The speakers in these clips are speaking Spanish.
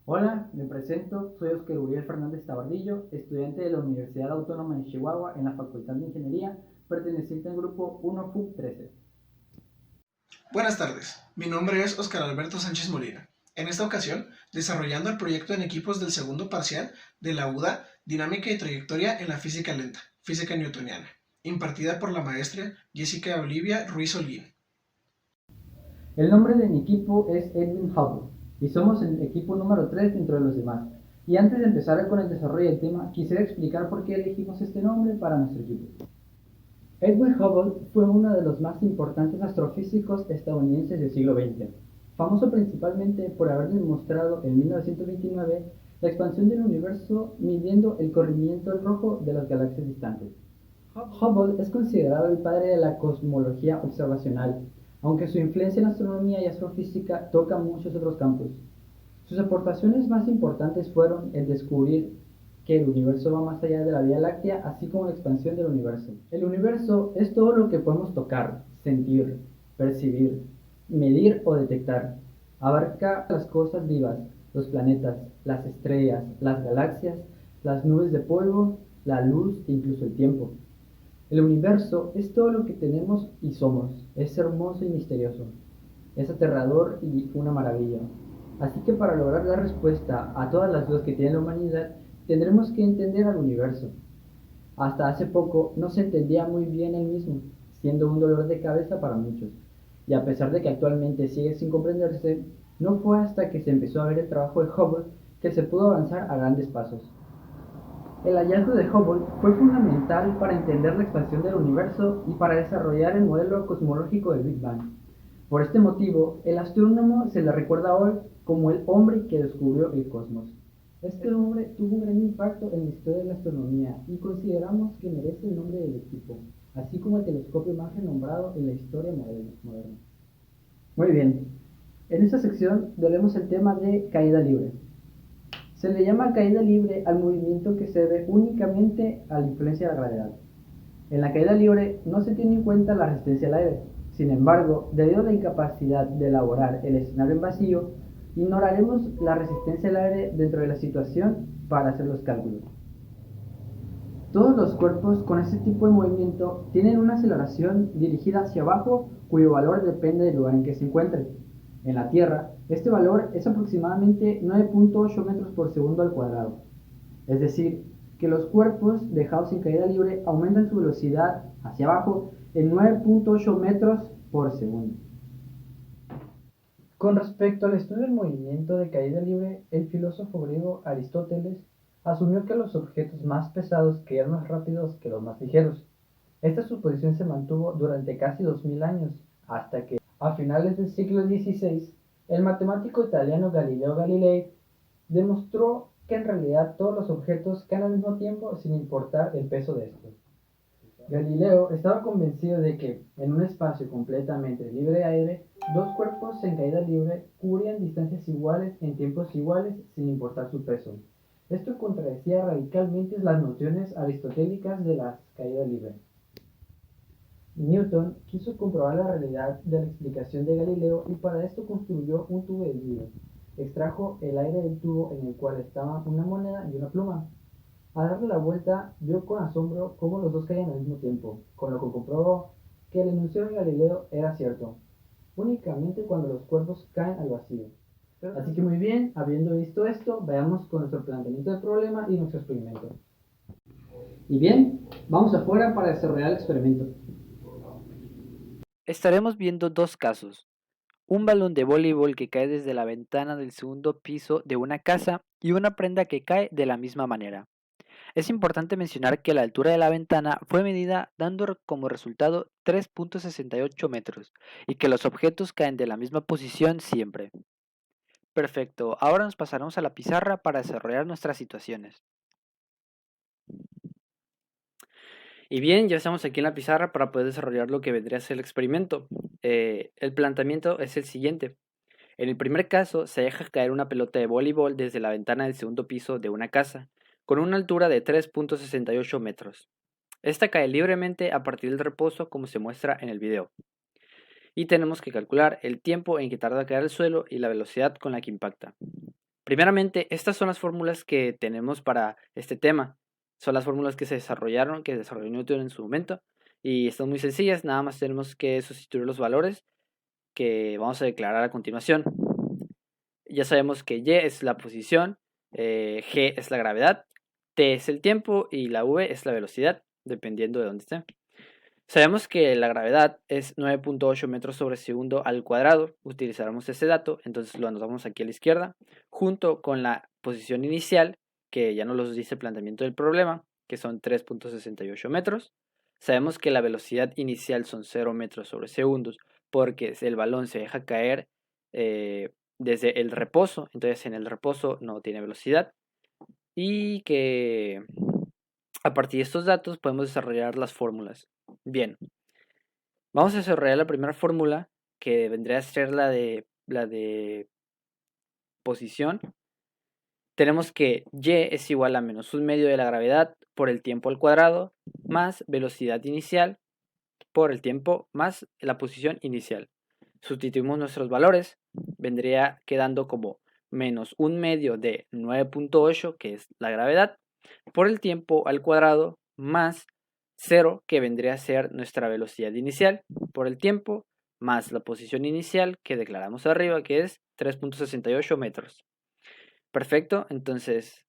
Hola, me presento, soy Oscar Uriel Fernández Tabardillo, estudiante de la Universidad Autónoma de Chihuahua en la Facultad de Ingeniería, perteneciente al grupo 1FUB 13. Buenas tardes, mi nombre es Oscar Alberto Sánchez Molina. En esta ocasión, desarrollando el proyecto en equipos del segundo parcial de la UDA, Dinámica y Trayectoria en la Física Lenta, Física Newtoniana, impartida por la maestra Jessica Olivia Ruiz Holguín. El nombre de mi equipo es Edwin Hubble y somos el equipo número 3 dentro de los demás. Y antes de empezar con el desarrollo del tema, quisiera explicar por qué elegimos este nombre para nuestro equipo. Edwin Hubble fue uno de los más importantes astrofísicos estadounidenses del siglo XX, famoso principalmente por haber demostrado en 1929 la expansión del universo midiendo el corrimiento al rojo de las galaxias distantes. Hubble es considerado el padre de la cosmología observacional, aunque su influencia en astronomía y astrofísica toca muchos otros campos. Sus aportaciones más importantes fueron el descubrir que el universo va más allá de la Vía Láctea, así como la expansión del universo. El universo es todo lo que podemos tocar, sentir, percibir, medir o detectar. Abarca las cosas vivas, los planetas, las estrellas, las galaxias, las nubes de polvo, la luz e incluso el tiempo. El universo es todo lo que tenemos y somos. Es hermoso y misterioso. Es aterrador y una maravilla. Así que para lograr dar respuesta a todas las dudas que tiene la humanidad, tendremos que entender al universo. Hasta hace poco no se entendía muy bien el mismo, siendo un dolor de cabeza para muchos. Y a pesar de que actualmente sigue sin comprenderse, no fue hasta que se empezó a ver el trabajo de Hubble que se pudo avanzar a grandes pasos. El hallazgo de Hubble fue fundamental para entender la expansión del universo y para desarrollar el modelo cosmológico del Big Bang. Por este motivo, el astrónomo se le recuerda hoy como el hombre que descubrió el cosmos. Este hombre tuvo un gran impacto en la historia de la astronomía y consideramos que merece el nombre del equipo, así como el telescopio más renombrado en la historia moderna. Muy bien, en esta sección veremos el tema de caída libre. Se le llama caída libre al movimiento que se debe únicamente a la influencia de la gravedad. En la caída libre no se tiene en cuenta la resistencia al aire. Sin embargo, debido a la incapacidad de elaborar el escenario en vacío, ignoraremos la resistencia al aire dentro de la situación para hacer los cálculos. Todos los cuerpos con este tipo de movimiento tienen una aceleración dirigida hacia abajo cuyo valor depende del lugar en que se encuentren. En la Tierra, este valor es aproximadamente 9.8 metros por segundo al cuadrado. Es decir, que los cuerpos dejados en caída libre aumentan su velocidad hacia abajo en 9.8 metros por segundo. Con respecto al estudio del movimiento de caída libre, el filósofo griego Aristóteles asumió que los objetos más pesados caían más rápidos que los más ligeros. Esta suposición se mantuvo durante casi 2000 años, hasta que, a finales del siglo XVI, el matemático italiano Galileo Galilei demostró que en realidad todos los objetos caen al mismo tiempo sin importar el peso de estos. Galileo estaba convencido de que, en un espacio completamente libre de aire, dos cuerpos en caída libre cubrían distancias iguales en tiempos iguales sin importar su peso. Esto contradecía radicalmente las nociones aristotélicas de la caída libre. Newton quiso comprobar la realidad de la explicación de Galileo y para esto construyó un tubo de vidrio. Extrajo el aire del tubo en el cual estaban una moneda y una pluma. Al darle la vuelta, vio con asombro cómo los dos caían al mismo tiempo, con lo que comprobó que el enunciado de Galileo era cierto, únicamente cuando los cuerpos caen al vacío. Así que muy bien, habiendo visto esto, veamos con nuestro planteamiento del problema y nuestro experimento. Y bien, vamos afuera para desarrollar el experimento. Estaremos viendo dos casos. Un balón de voleibol que cae desde la ventana del segundo piso de una casa y una prenda que cae de la misma manera. Es importante mencionar que la altura de la ventana fue medida dando como resultado 3.68 metros y que los objetos caen de la misma posición siempre. Perfecto, ahora nos pasaremos a la pizarra para desarrollar nuestras situaciones. Y bien, ya estamos aquí en la pizarra para poder desarrollar lo que vendría a ser el experimento. El planteamiento es el siguiente. En el primer caso, se deja caer una pelota de voleibol desde la ventana del segundo piso de una casa, con una altura de 3.68 metros. Esta cae libremente a partir del reposo como se muestra en el video. Y tenemos que calcular el tiempo en que tarda en caer al suelo y la velocidad con la que impacta. Primeramente, estas son las fórmulas que tenemos para este tema. Son las fórmulas que desarrolló Newton en su momento. Y están muy sencillas, nada más tenemos que sustituir los valores que vamos a declarar a continuación. Ya sabemos que y es la posición, g es la gravedad, t es el tiempo y la v es la velocidad, dependiendo de dónde esté. Sabemos que la gravedad es 9.8 metros sobre segundo al cuadrado. Utilizaremos ese dato, entonces lo anotamos aquí a la izquierda, junto con la posición inicial, que ya nos lo dice el planteamiento del problema, que son 3.68 metros. Sabemos que la velocidad inicial son 0 metros sobre segundos, porque el balón se deja caer desde el reposo, entonces en el reposo no tiene velocidad. Y que a partir de estos datos podemos desarrollar las fórmulas. Bien, vamos a desarrollar la primera fórmula, que vendría a ser la de posición. Tenemos que y es igual a menos un medio de la gravedad por el tiempo al cuadrado más velocidad inicial por el tiempo más la posición inicial. Sustituimos nuestros valores, vendría quedando como menos un medio de 9.8, que es la gravedad, por el tiempo al cuadrado más 0, que vendría a ser nuestra velocidad inicial, por el tiempo más la posición inicial que declaramos arriba, que es 3.68 metros. Perfecto, entonces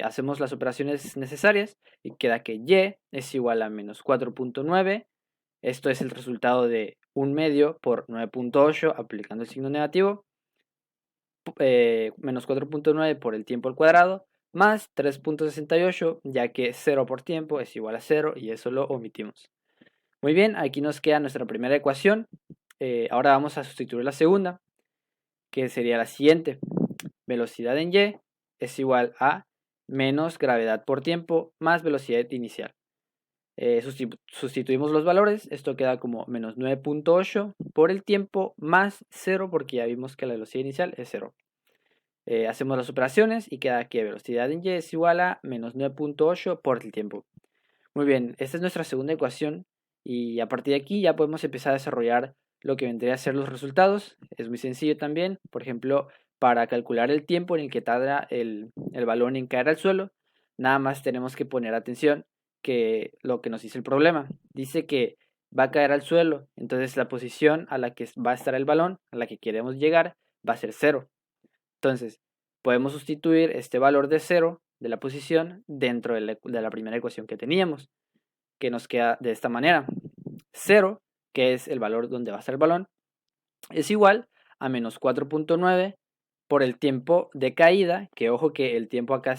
hacemos las operaciones necesarias y queda que y es igual a menos 4.9. Esto es el resultado de un medio por 9.8 aplicando el signo negativo, menos 4.9 por el tiempo al cuadrado, más 3.68, ya que 0 por tiempo es igual a 0 y eso lo omitimos. Muy bien, aquí nos queda nuestra primera ecuación. Ahora vamos a sustituir la segunda, que sería la siguiente. Velocidad en y es igual a menos gravedad por tiempo más velocidad inicial. Sustituimos los valores, esto queda como menos 9.8 por el tiempo más 0, porque ya vimos que la velocidad inicial es 0. Hacemos las operaciones y queda que velocidad en y es igual a menos 9.8 por el tiempo. Muy bien, esta es nuestra segunda ecuación y a partir de aquí ya podemos empezar a desarrollar lo que vendría a ser los resultados. Es muy sencillo también, por ejemplo, para calcular el tiempo en el que tarda el balón en caer al suelo, nada más tenemos que poner atención que lo que nos dice el problema. Dice que va a caer al suelo, entonces la posición a la que va a estar el balón, a la que queremos llegar, va a ser 0. Entonces, podemos sustituir este valor de 0 de la posición dentro de la primera ecuación que teníamos, que nos queda de esta manera. 0, que es el valor donde va a estar el balón, es igual a menos 4.9 por el tiempo de caída, que ojo que el tiempo acá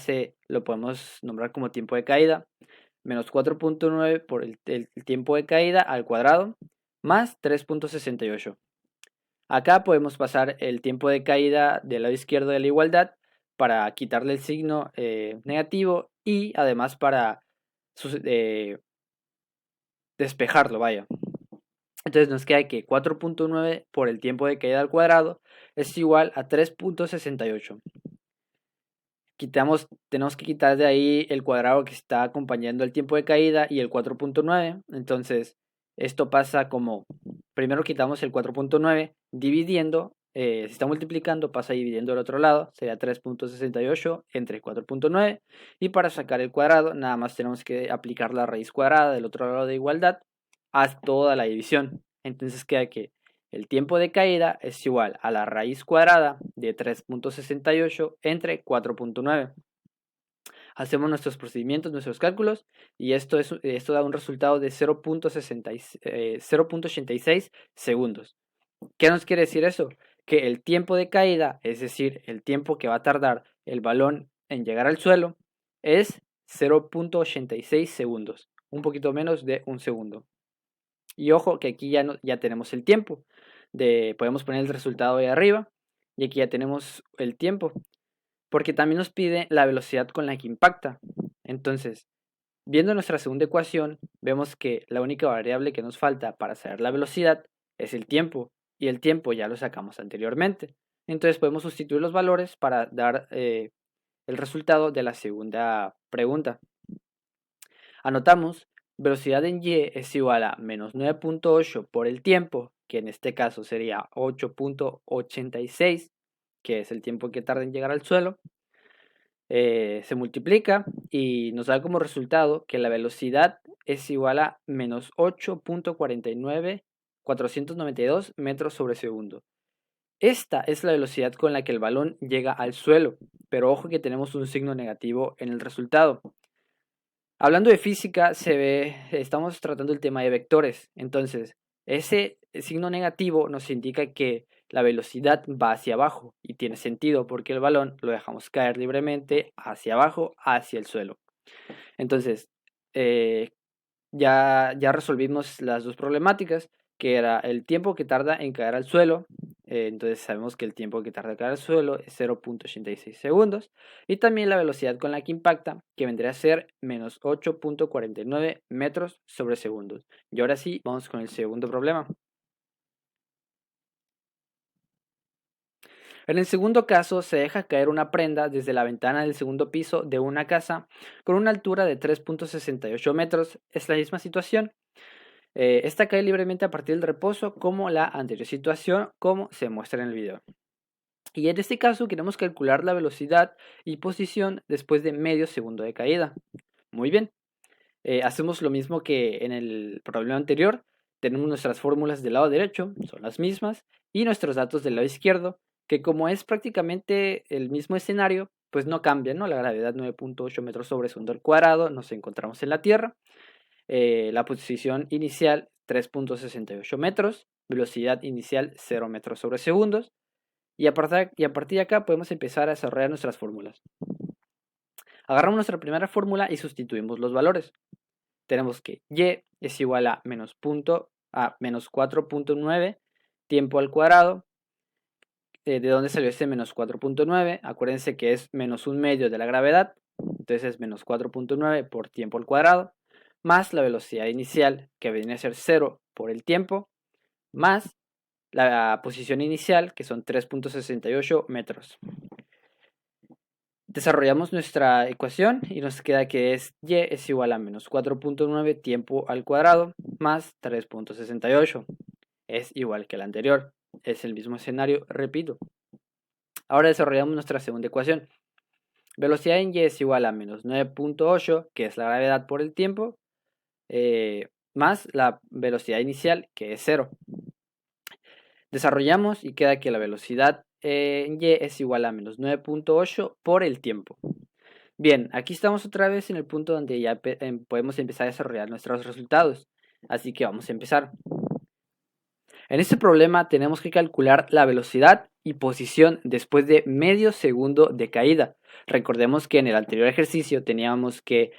lo podemos nombrar como tiempo de caída, menos 4.9 por el tiempo de caída al cuadrado, más 3.68. Acá podemos pasar el tiempo de caída del lado izquierdo de la igualdad para quitarle el signo negativo y además para despejarlo, vaya. Entonces nos queda que 4.9 por el tiempo de caída al cuadrado es igual a 3.68. Tenemos que quitar de ahí el cuadrado que está acompañando el tiempo de caída y el 4.9. Entonces esto pasa como, primero quitamos el 4.9 dividiendo, si está multiplicando pasa dividiendo el otro lado, sería 3.68 entre 4.9. Y para sacar el cuadrado nada más tenemos que aplicar la raíz cuadrada del otro lado de igualdad a toda la división. Entonces queda que el tiempo de caída es igual a la raíz cuadrada de 3.68 entre 4.9. Hacemos nuestros procedimientos, nuestros cálculos y esto da un resultado de 0.86 segundos. ¿Qué nos quiere decir eso? Que el tiempo de caída, es decir, el tiempo que va a tardar el balón en llegar al suelo, es 0.86 segundos, un poquito menos de un segundo. Y ojo que aquí ya tenemos el tiempo. Podemos poner el resultado ahí arriba y aquí ya tenemos el tiempo. Porque también nos pide la velocidad con la que impacta. Entonces, viendo nuestra segunda ecuación, vemos que la única variable que nos falta para saber la velocidad es el tiempo. Y el tiempo ya lo sacamos anteriormente. Entonces podemos sustituir los valores para dar el resultado de la segunda pregunta. Anotamos, velocidad en y es igual a menos 9.8 por el tiempo, que en este caso sería 8.86, que es el tiempo que tarda en llegar al suelo, se multiplica y nos da como resultado que la velocidad es igual a menos 8.49492 metros sobre segundo. Esta es la velocidad con la que el balón llega al suelo, pero ojo que tenemos un signo negativo en el resultado. Hablando de física, estamos tratando el tema de vectores. Entonces, ese signo negativo nos indica que la velocidad va hacia abajo y tiene sentido porque el balón lo dejamos caer libremente hacia abajo, hacia el suelo. Entonces, ya resolvimos las dos problemáticas, que era el tiempo que tarda en caer al suelo. Entonces sabemos que el tiempo que tarda en caer al suelo es 0.86 segundos. Y también la velocidad con la que impacta, que vendría a ser menos 8.49 metros sobre segundos. Y ahora sí, vamos con el segundo problema. En el segundo caso, se deja caer una prenda desde la ventana del segundo piso de una casa con una altura de 3.68 metros. Es la misma situación. Esta cae libremente a partir del reposo como la anterior situación, como se muestra en el video. Y en este caso queremos calcular la velocidad y posición después de medio segundo de caída. Muy bien, hacemos lo mismo que en el problema anterior. Tenemos nuestras fórmulas del lado derecho, son las mismas, y nuestros datos del lado izquierdo, que como es prácticamente el mismo escenario, pues no cambia, ¿no? La gravedad 9.8 metros sobre segundo al cuadrado, nos encontramos en la Tierra. La posición inicial 3.68 metros, velocidad inicial 0 metros sobre segundos, y a partir de acá podemos empezar a desarrollar nuestras fórmulas. Agarramos nuestra primera fórmula y sustituimos los valores. Tenemos que y es igual a menos 4.9 tiempo al cuadrado. ¿De dónde salió ese menos 4.9? Acuérdense que es menos un medio de la gravedad, entonces es menos 4.9 por tiempo al cuadrado, más la velocidad inicial, que viene a ser 0 por el tiempo, más la posición inicial, que son 3.68 metros. Desarrollamos nuestra ecuación y nos queda que y es igual a menos 4.9 tiempo al cuadrado más 3.68. Es igual que la anterior. Es el mismo escenario, repito. Ahora desarrollamos nuestra segunda ecuación. Velocidad en y es igual a menos 9.8, que es la gravedad por el tiempo, más la velocidad inicial, que es 0. Desarrollamos y queda que la velocidad en y es igual a menos 9.8 por el tiempo. Bien, aquí estamos otra vez en el punto donde ya podemos empezar a desarrollar nuestros resultados. Así que vamos a empezar. En este problema tenemos que calcular la velocidad y posición después de medio segundo de caída. Recordemos que en el anterior ejercicio teníamos que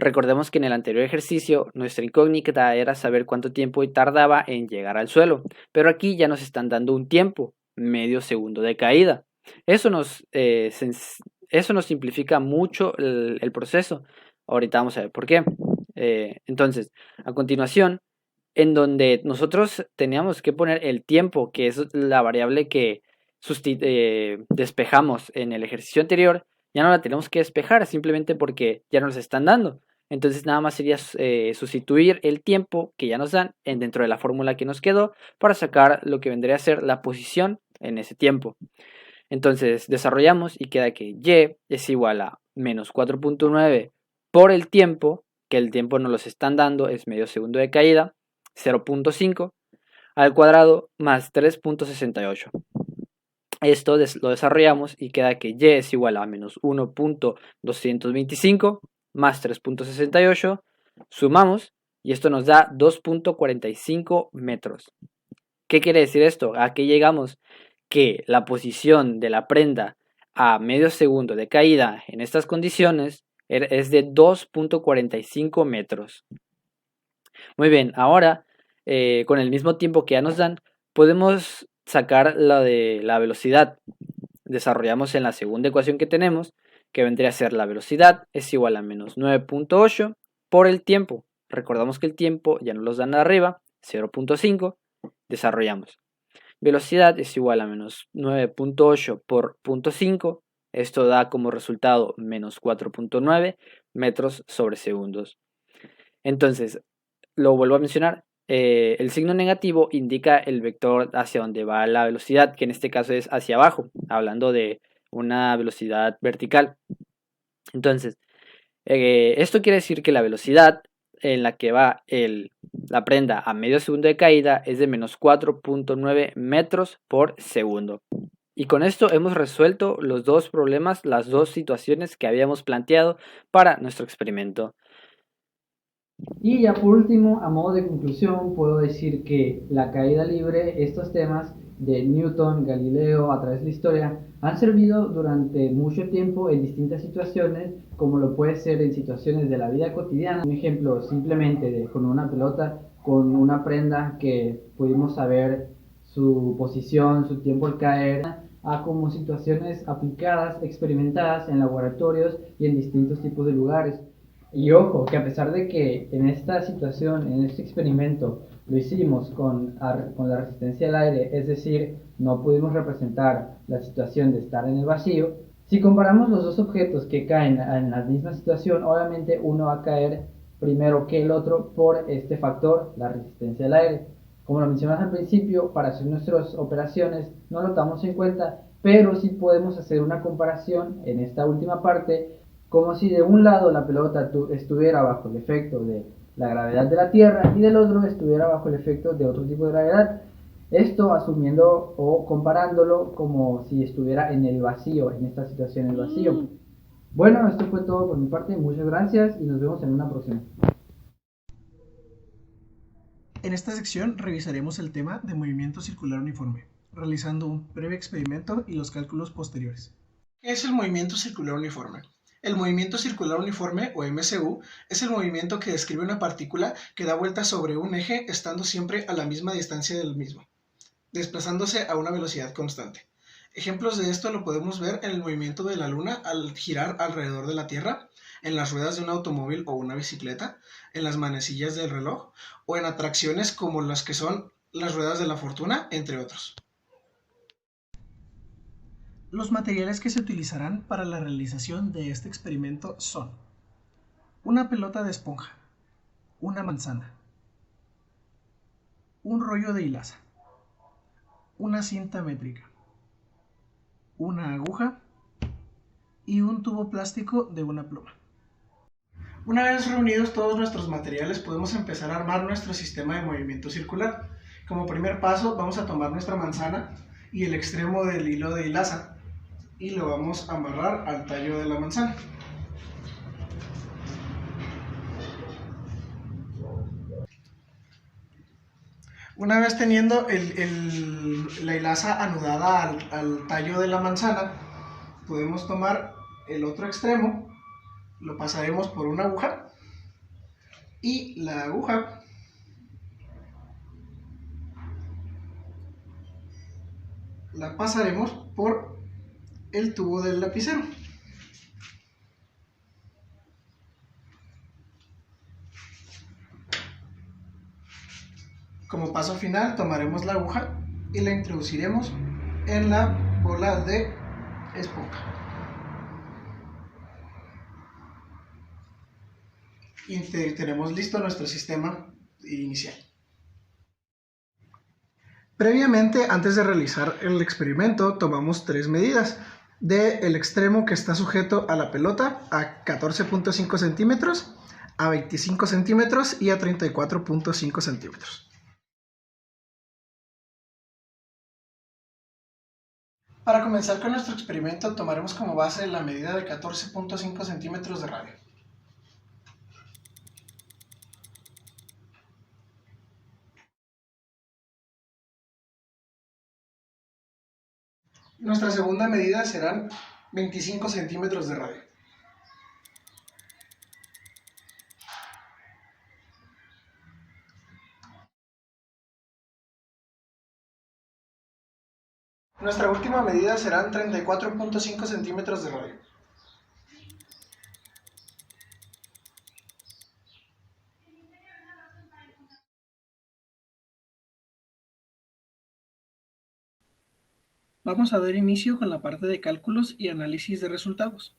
Recordemos que en el anterior ejercicio nuestra incógnita era saber cuánto tiempo tardaba en llegar al suelo, pero aquí ya nos están dando un tiempo, medio segundo de caída. Eso nos simplifica mucho el proceso. Ahorita vamos a ver por qué. Entonces, a continuación, en donde nosotros teníamos que poner el tiempo, que es la variable que despejamos en el ejercicio anterior, ya no la tenemos que despejar simplemente porque ya nos están dando. Entonces nada más sería sustituir el tiempo que ya nos dan dentro de la fórmula que nos quedó para sacar lo que vendría a ser la posición en ese tiempo. Entonces desarrollamos y queda que y es igual a menos 4.9 por el tiempo, que el tiempo nos los están dando, es medio segundo de caída, 0.5 al cuadrado más 3.68. Esto lo desarrollamos y queda que y es igual a menos 1.225 más 3.68. Sumamos y esto nos da 2.45 metros. ¿Qué quiere decir esto? ¿A qué llegamos? Que la posición de la prenda a medio segundo de caída en estas condiciones es de 2.45 metros. Muy bien, ahora con el mismo tiempo que ya nos dan, podemos sacar la de la velocidad. Desarrollamos en la segunda ecuación que tenemos, que vendría a ser la velocidad es igual a menos 9.8 por el tiempo. Recordamos que el tiempo ya nos los dan arriba, 0.5. Desarrollamos. Velocidad es igual a menos 9.8 por 0.5. Esto da como resultado menos 4.9 metros sobre segundos. Entonces, lo vuelvo a mencionar, el signo negativo indica el vector hacia donde va la velocidad, que en este caso es hacia abajo, hablando de una velocidad vertical. Entonces, esto quiere decir que la velocidad en la que va la prenda a medio segundo de caída es de menos 4.9 metros por segundo. Y con esto hemos resuelto los dos problemas, las dos situaciones que habíamos planteado para nuestro experimento. Y ya por último, a modo de conclusión, puedo decir que la caída libre, estos temas de Newton, Galileo, a través de la historia, han servido durante mucho tiempo en distintas situaciones, como lo puede ser en situaciones de la vida cotidiana. Un ejemplo simplemente con una pelota, con una prenda que pudimos saber su posición, su tiempo al caer, a como situaciones aplicadas, experimentadas en laboratorios y en distintos tipos de lugares. Y ojo, que a pesar de que en esta situación, en este experimento, lo hicimos con la resistencia al aire, es decir, no pudimos representar la situación de estar en el vacío, si comparamos los dos objetos que caen en la misma situación, obviamente uno va a caer primero que el otro por este factor, la resistencia al aire. Como lo mencionas al principio, para hacer nuestras operaciones no lo tomamos en cuenta, pero sí podemos hacer una comparación en esta última parte, como si de un lado la pelota estuviera bajo el efecto de la gravedad de la Tierra y del otro estuviera bajo el efecto de otro tipo de gravedad. Esto asumiendo o comparándolo como si estuviera en el vacío, en esta situación en el vacío. Bueno, esto fue todo por mi parte, muchas gracias y nos vemos en una próxima. En esta sección revisaremos el tema de movimiento circular uniforme, realizando un breve experimento y los cálculos posteriores. ¿Qué es el movimiento circular uniforme? El movimiento circular uniforme, o MCU, es el movimiento que describe una partícula que da vueltas sobre un eje estando siempre a la misma distancia del mismo, desplazándose a una velocidad constante. Ejemplos de esto lo podemos ver en el movimiento de la Luna al girar alrededor de la Tierra, en las ruedas de un automóvil o una bicicleta, en las manecillas del reloj o en atracciones como las que son las ruedas de la fortuna, entre otros. Los materiales que se utilizarán para la realización de este experimento son una pelota de esponja, una manzana, un rollo de hilaza, una cinta métrica, una aguja y un tubo plástico de una pluma. Una vez reunidos todos nuestros materiales, podemos empezar a armar nuestro sistema de movimiento circular. Como primer paso, vamos a tomar nuestra manzana y el extremo del hilo de hilaza y lo vamos a amarrar al tallo de la manzana. Una vez teniendo la hilaza anudada al tallo de la manzana, podemos tomar el otro extremo, lo pasaremos por una aguja y la aguja la pasaremos por el tubo del lapicero. Como paso final, tomaremos la aguja y la introduciremos en la bola de esponja. Y tenemos listo nuestro sistema inicial. Previamente, antes de realizar el experimento, tomamos 3 medidas del extremo que está sujeto a la pelota a 14.5 centímetros, a 25 centímetros y a 34.5 centímetros. Para comenzar con nuestro experimento, tomaremos como base la medida de 14.5 centímetros de radio. Nuestra segunda medida serán 25 centímetros de radio. Nuestra última medida serán 34.5 centímetros de radio. Vamos a dar inicio con la parte de cálculos y análisis de resultados.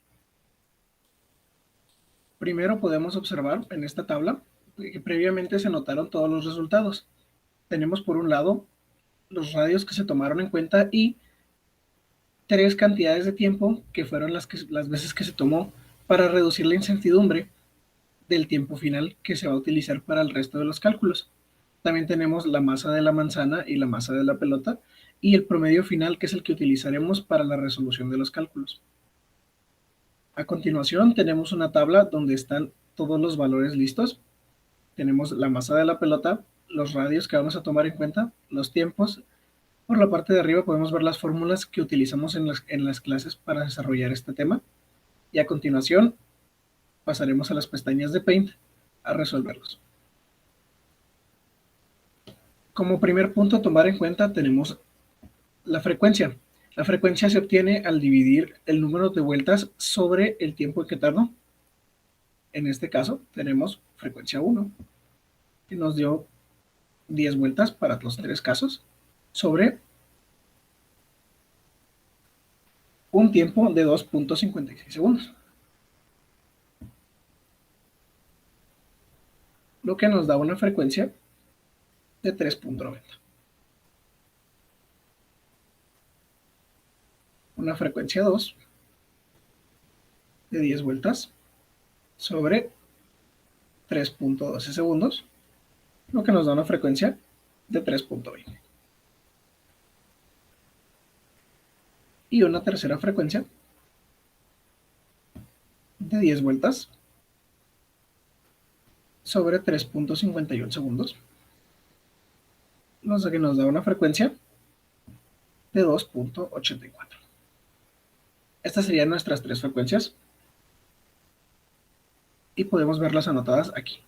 Primero podemos observar en esta tabla que previamente se notaron todos los resultados. Tenemos por un lado los radios que se tomaron en cuenta y tres cantidades de tiempo que fueron las veces que se tomó para reducir la incertidumbre del tiempo final que se va a utilizar para el resto de los cálculos. También tenemos la masa de la manzana y la masa de la pelota y el promedio final, que es el que utilizaremos para la resolución de los cálculos. A continuación tenemos una tabla donde están todos los valores listos. Tenemos la masa de la pelota, los radios que vamos a tomar en cuenta, los tiempos. Por la parte de arriba podemos ver las fórmulas que utilizamos en las clases para desarrollar este tema. Y a continuación pasaremos a las pestañas de Paint a resolverlos. Como primer punto a tomar en cuenta tenemos la frecuencia. La frecuencia se obtiene al dividir el número de vueltas sobre el tiempo que tardó. En este caso tenemos frecuencia 1, que nos dio 10 vueltas para los tres casos, sobre un tiempo de 2.56 segundos. Lo que nos da una frecuencia de 3.90. Una frecuencia 2 de 10 vueltas sobre 3.12 segundos, lo que nos da una frecuencia de 3.20. Y una tercera frecuencia de 10 vueltas sobre 3.51 segundos, lo que nos da una frecuencia de 2.84. Estas serían nuestras tres frecuencias y podemos verlas anotadas aquí.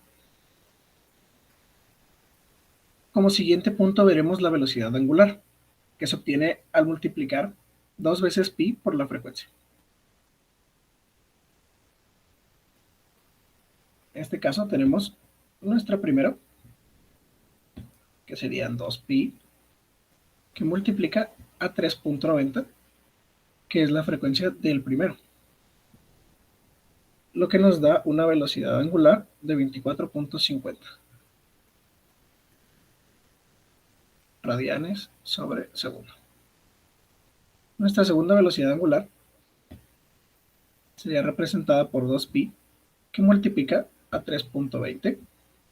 Como siguiente punto veremos la velocidad angular, que se obtiene al multiplicar 2 veces pi por la frecuencia. En este caso tenemos nuestra primera, que serían 2pi, que multiplica a 3.90, que es la frecuencia del primero, lo que nos da una velocidad angular de 24.50 radianes sobre segundo. Nuestra segunda velocidad angular sería representada por 2pi, que multiplica a 3.20,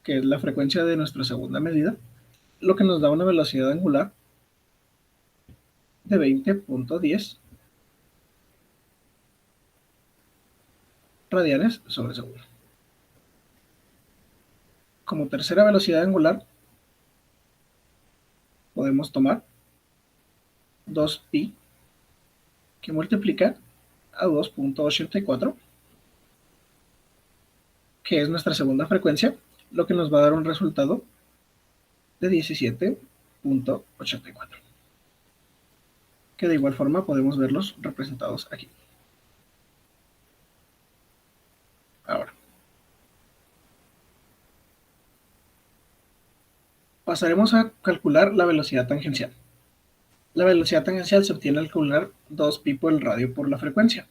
que es la frecuencia de nuestra segunda medida, lo que nos da una velocidad angular de 20.10 radianes sobre segundo. Como tercera velocidad angular podemos tomar 2pi, que multiplica a 2.84, que es nuestra segunda frecuencia, lo que nos va a dar un resultado de 17.84, que de igual forma podemos verlos representados aquí. Ahora, pasaremos a calcular la velocidad tangencial. La velocidad tangencial se obtiene al calcular 2pi por el radio por la frecuencia.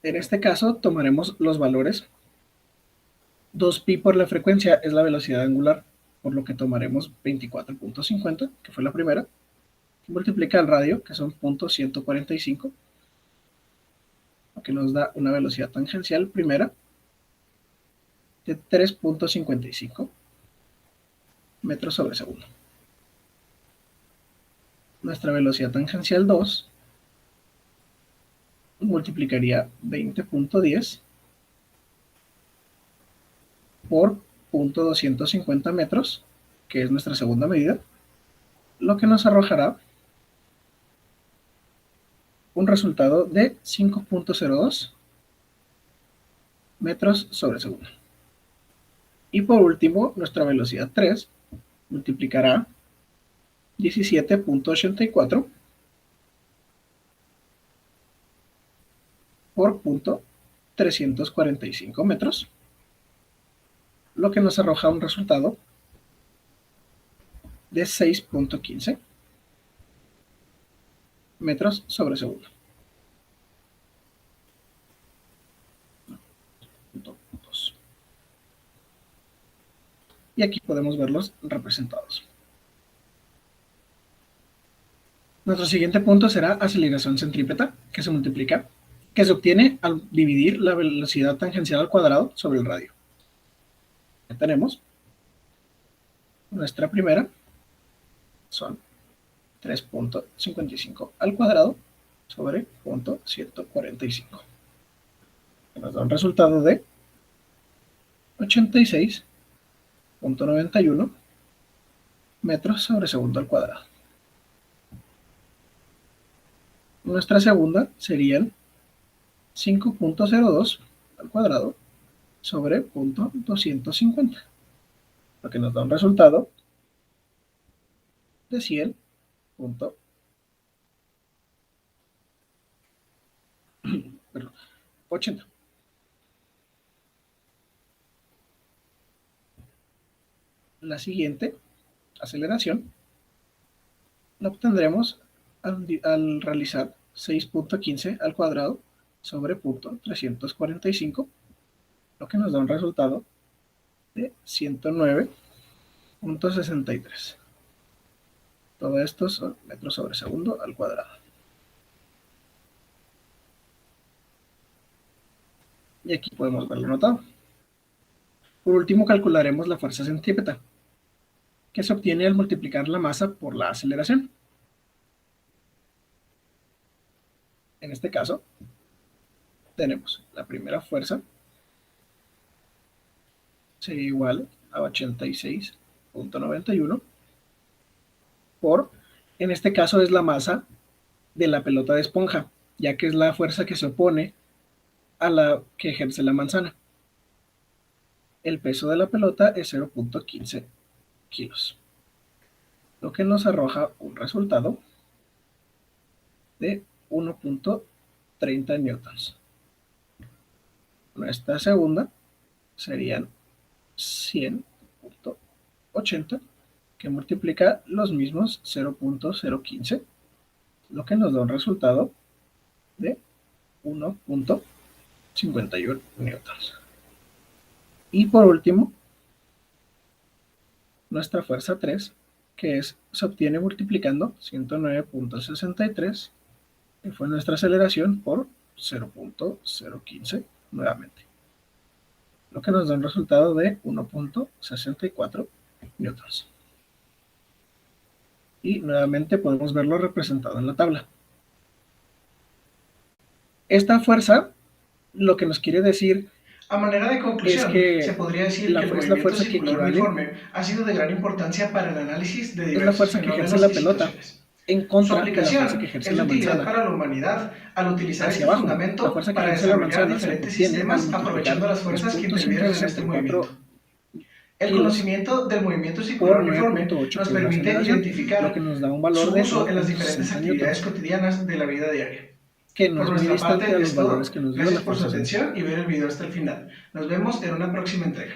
En este caso tomaremos los valores. 2pi por la frecuencia es la velocidad angular, por lo que tomaremos 24.50, que fue la primera, multiplica el radio, que son 0.145, lo que nos da una velocidad tangencial primera de 3.55 metros sobre segundo. Nuestra velocidad tangencial 2 multiplicaría 20.10 por 0.250 metros, que es nuestra segunda medida, lo que nos arrojará un resultado de 5.02 metros sobre segundo. Y por último, nuestra velocidad 3 multiplicará 17.84 por 0.345 metros, lo que nos arroja un resultado de 6.15 metros sobre segundo. y aquí podemos verlos representados. Nuestro siguiente punto será aceleración centrípeta, que se obtiene al dividir la velocidad tangencial al cuadrado sobre el radio. Ya tenemos nuestra primera, son 3.55 al cuadrado sobre 0.145. Nos da un resultado de 86.91 metros sobre segundo al cuadrado. Nuestra segunda serían 5.02 al cuadrado sobre 0.250, lo que nos da un resultado de 100.80. La siguiente aceleración la obtendremos al realizar 6.15 al cuadrado sobre 0.345, lo que nos da un resultado de 109.63. Todo esto son metros sobre segundo al cuadrado. Y aquí podemos verlo anotado. Por último, calcularemos la fuerza centrípeta, que se obtiene al multiplicar la masa por la aceleración. En este caso, tenemos la primera fuerza, sería igual a 86.91 por, en este caso es la masa de la pelota de esponja, ya que es la fuerza que se opone a la que ejerce la manzana. El peso de la pelota es 0.15 kilos, lo que nos arroja un resultado de 1.30 newtons. Nuestra segunda serían 100.80, que multiplica los mismos 0.015, lo que nos da un resultado de 1.51 newtons. Y por último, nuestra fuerza 3, que se obtiene multiplicando 109.63, que fue nuestra aceleración, por 0.015 nuevamente, lo que nos da un resultado de 1.64 newtons. Y nuevamente podemos verlo representado en la tabla. Esta fuerza lo que nos quiere decir A manera de conclusión, es que se podría decir que el es la movimiento fuerza que circular equivale, uniforme ha sido de gran importancia para el análisis de es la diversos fuerza que ejerce fenómenos la y pelota situaciones. en Su contra de la fuerza que aplicación ejerce es de la utilidad manzana para la humanidad al utilizar hacia este abajo. La fundamento fuerza que para ejerce la desarrollar manzana se diferentes obtiene al sistemas multiplicar aprovechando las fuerzas que intervienen en este 2.164 movimiento. El kilos conocimiento del movimiento por circular uniforme 9.8, nos que es la permite aceleración, lo identificar que nos da un valor su de uso en las diferentes 9.60 actividades newtons, cotidianas de la vida diaria. que no Por es muy nuestra distante parte a es los valores todo. que nos dio Gracias la por su fuerza centrípeta. atención y ver el video hasta el final. Nos vemos en una próxima entrega.